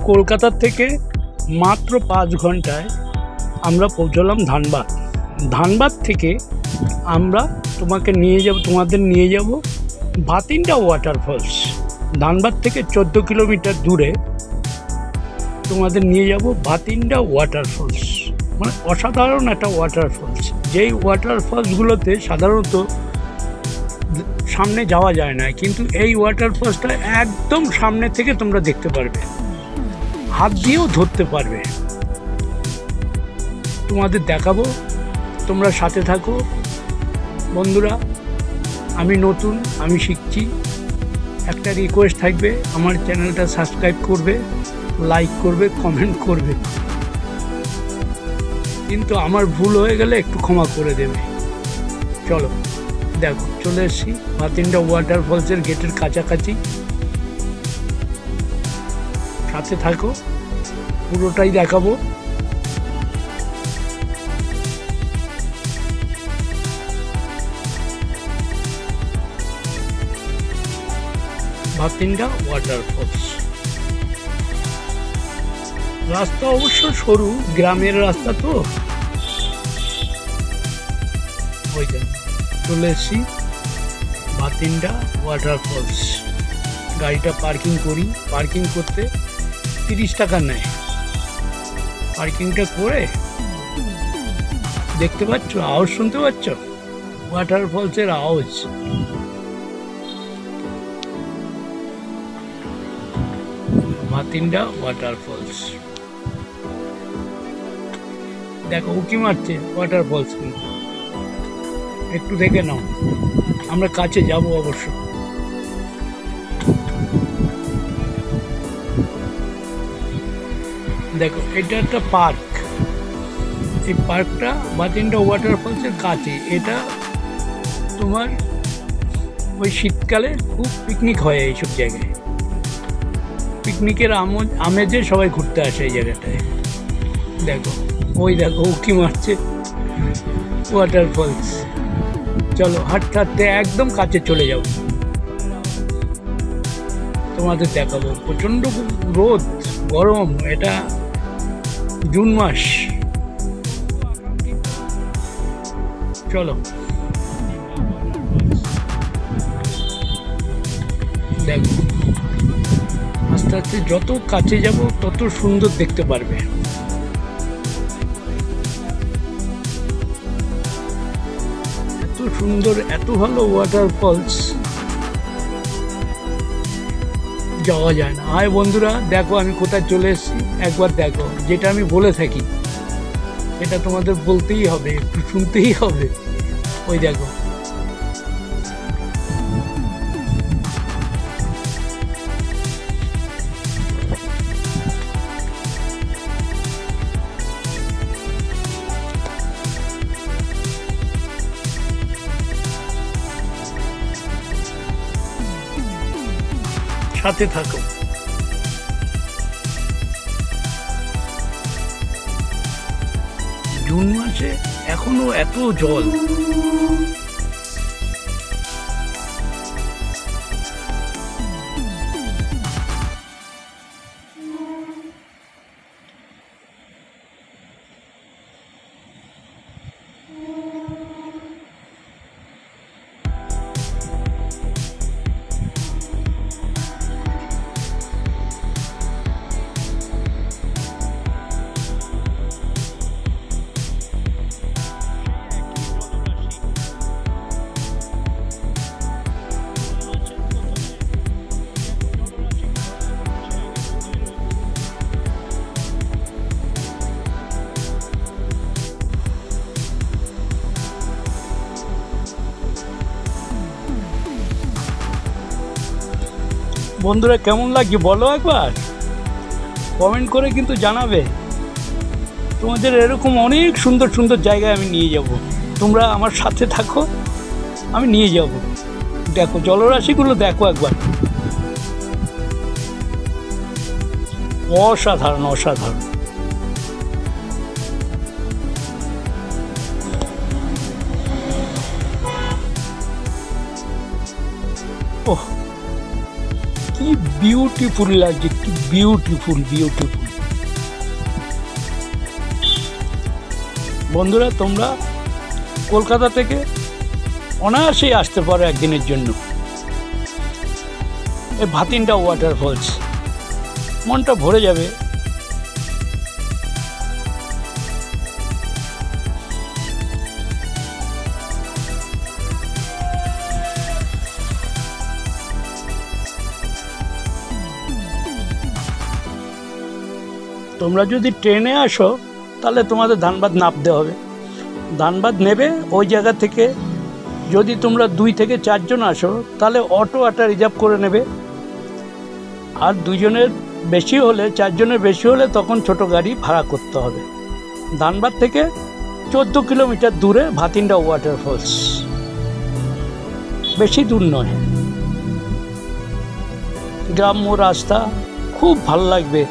কলকাতা থেকে মাত্র 5 ঘন্টায় আমরা পৌঁছলাম ধানবাদ। ধানবাদ থেকে আমরা তোমাদের নিয়ে যাব ভাতিন্ডা ওয়াটারফলস। ধানবাদ থেকে 14 কিলোমিটার দূরে তোমাদের নিয়ে যাব ভাতিন্ডা ওয়াটারফলস, মানে অসাধারণ একটা ওয়াটারফলস। যেই ওয়াটারফলসগুলোতে সাধারণত সামনে যাওয়া যায় না, কিন্তু এই ওয়াটারফলসটা একদম সামনে থেকে তোমরা দেখতে পারবে, হাত দিয়েও ধরতে পারবে। তোমাদের দেখাবো, তোমরা সাথে থাকো বন্ধুরা। আমি নতুন, আমি শিখছি। একটা রিকোয়েস্ট থাকবে, আমার চ্যানেলটা সাবস্ক্রাইব করবে, লাইক করবে, কমেন্ট করবে, কিন্তু আমার ভুল হয়ে গেলে একটু ক্ষমা করে দেবে। চলো দেখো, চলে এসেছি ভাতিন্ডা ওয়াটারফলসের গেটের কাছাকাছি। সাথে থাকো, পুরোটাই দেখাবো। ভাতিন্ডা ওয়াটারফলস রাস্তা অবশ্য সরু, গ্রামের রাস্তা তো। ওই জন্য চলে এসেছি ভাতিন্ডা ওয়াটারফলস। গাড়িটা পার্কিং করি। পার্কিং করতে 30 টাকা নেয়। পার্কিংটা করে দেখতে পাচ্ছ, আওয়াজ শুনতে পাচ্ছ ওয়াটারফলসের আওয়াজ। ভাতিন্ডা ওয়াটারফলস দেখো, উঁকি মারছে ওয়াটারফলস, কিন্তু একটু দেখে নাও। আমরা কাছে যাব অবশ্য। দেখো, এটা একটা পার্ক। এই পার্কটা ভাতিন্ডা ওয়াটারফলসের কাছে। এটা তোমার ওই শীতকালে খুব পিকনিক হয় এইসব জায়গায়। পিকনিকের আমেজে সবাই ঘুরতে আসে এই জায়গাটায়। দেখো, ওই দেখো উঁকি মারছে ওয়াটারফলস। চলো হাঁটতে হাঁটতে একদম কাছে চলে যাব, তোমাদের দেখাবো। প্রচণ্ড রোদ, গরম, এটা জুন মাস। চলো দেখো, আস্তে আস্তে যত কাছে যাব তত সুন্দর দেখতে পারবে। এত সুন্দর, এত ভালো ওয়াটারফলস যাওয়া যায় না। আয় বন্ধুরা, দেখো আমি কোথায় চলে এসেছি। একবার দেখো, যেটা আমি বলে থাকি সেটা তোমাদের বলতেই হবে, একটু শুনতেই হবে। ওই দেখো, সাথে থাকো। জুন মাসে এখনো এত জল। বন্ধুরা কেমন লাগছে বলো, একবার কমেন্ট করে কিন্তু জানাবে। তোমাদের এরকম অনেক সুন্দর সুন্দর জায়গায় আমি নিয়ে যাব। তোমরা আমার সাথে থাকো, আমি নিয়ে যাব। দেখো জলরাশিগুলো দেখো একবার, অসাধারণ অসাধারণ। ওহ, কি বিউটিফুল লাগছে, কি বিউটিফুল বিউটিফুল। বন্ধুরা, তোমরা কলকাতা থেকে অনায়াসেই আসতে পারো একদিনের জন্য এই ভাতিন্ডা ওয়াটারফলস, মনটা ভরে যাবে। তোমরা যদি ট্রেনে আসো তাহলে তোমাদের ধানবাদ নামতে হবে। ধানবাদ নেবে, ওই জায়গা থেকে যদি তোমরা 2 থেকে 4 জন আসো তাহলে অটো একটা রিজার্ভ করে নেবে। আর 2 জনের বেশি হলে, 4 জনের বেশি হলে তখন ছোট গাড়ি ভাড়া করতে হবে। ধানবাদ থেকে 14 কিলোমিটার দূরে ভাতিন্ডা ওয়াটারফলস, বেশি দূর নয়। গ্রাম্য রাস্তা, খুব ভাল লাগবে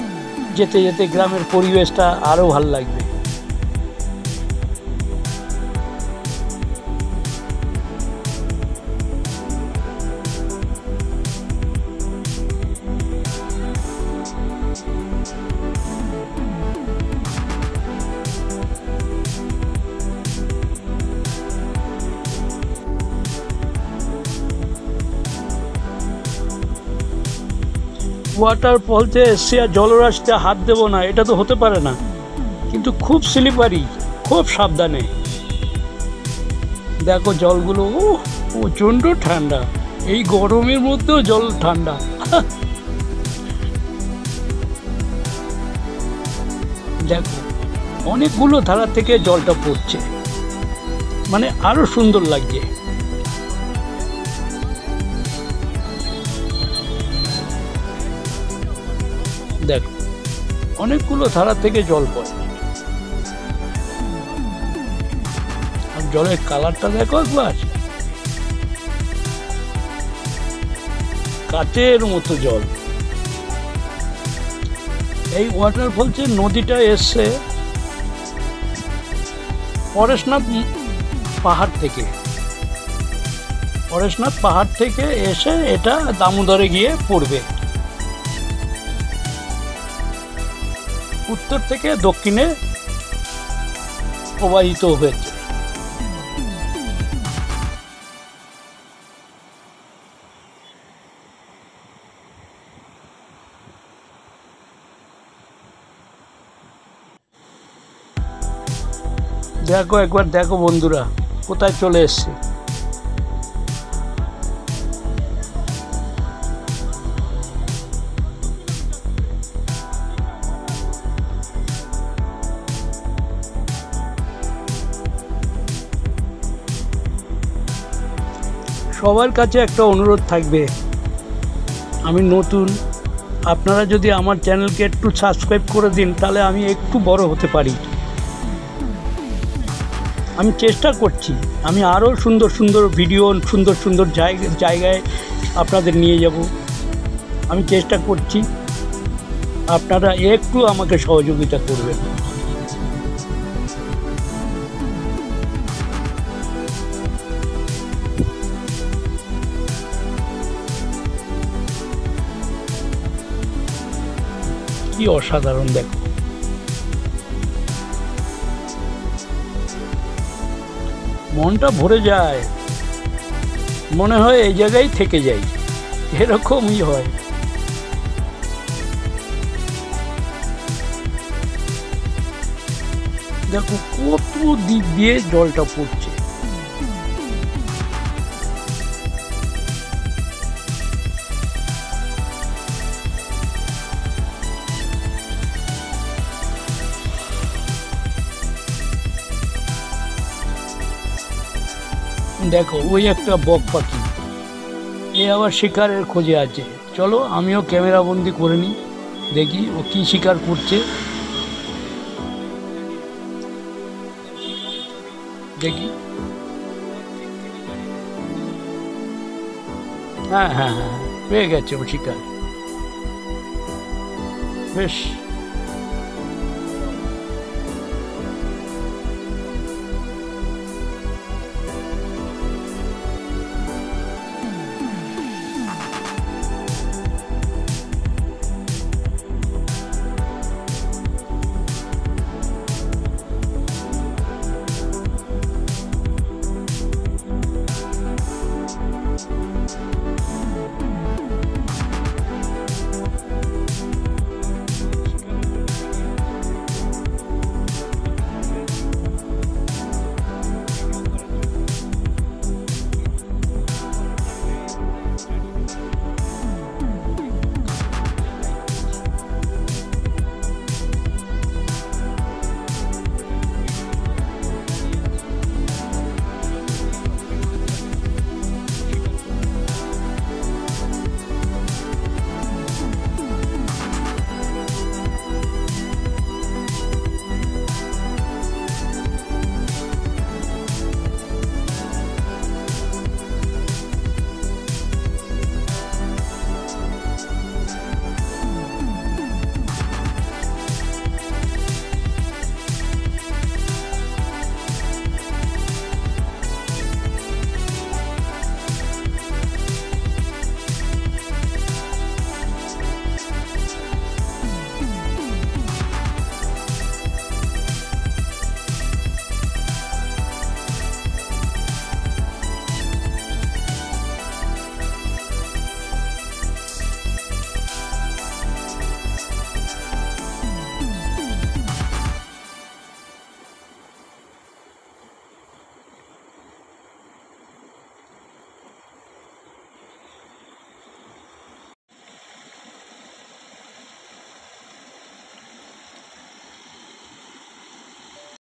যেতে যেতে, গ্রামের পরিবেশটা আরও ভাল লাগবে। ওয়াটারফলসে এসে আর জলরাশিতে হাত দেবো না, এটা তো হতে পারে না, কিন্তু খুব স্লিপারি, খুব সাবধানে। দেখো জলগুলো, প্রচণ্ড ঠান্ডা, এই গরমের মধ্যেও জল ঠান্ডা। দেখো অনেকগুলো ধারা থেকে জলটা পড়ছে, মানে আরো সুন্দর লাগছে। দেখো অনেকগুলো ধারা থেকে জল পড়ে, আর জলের কালারটা দেখো একবার, কাচের মতো জল। এই ওয়াটারফলসের নদীটা এসছে পরেশনাথ পাহাড় থেকে। পরেশনাথ পাহাড় থেকে এসে এটা দামোদরে গিয়ে পড়বে। উত্তর থেকে দক্ষিণে প্রবাহিত হয়েছে। দেখো একবার, দেখো বন্ধুরা কোথায় চলে এসছে। সবার কাছে একটা অনুরোধ থাকবে, আমি নতুন, আপনারা যদি আমার চ্যানেলকে একটু সাবস্ক্রাইব করে দিন তাহলে আমি একটু বড় হতে পারি। আমি চেষ্টা করছি, আমি আরও সুন্দর সুন্দর ভিডিও, সুন্দর সুন্দর জায়গায় আপনাদের নিয়ে যাব। আমি চেষ্টা করছি, আপনারা একটু আমাকে সহযোগিতা করবেন। কি অসাধারণ, দেখো মনটা ভরে যায়, মনে হয় এই জায়গায় থেকে যাই, এরকমই হয়। দেখো কত দিক দিয়ে জলটা পড়ছে। দেখো ওই একটা বক পাখি, এ আবার শিকারের খোঁজে আছে। চলো আমিও ক্যামেরা বন্দি করে নিই, দেখি ও কি শিকার করছে। দেখি, হ্যাঁ হ্যাঁ হ্যাঁ, পেয়ে গেছে ও শিকার, বেশ।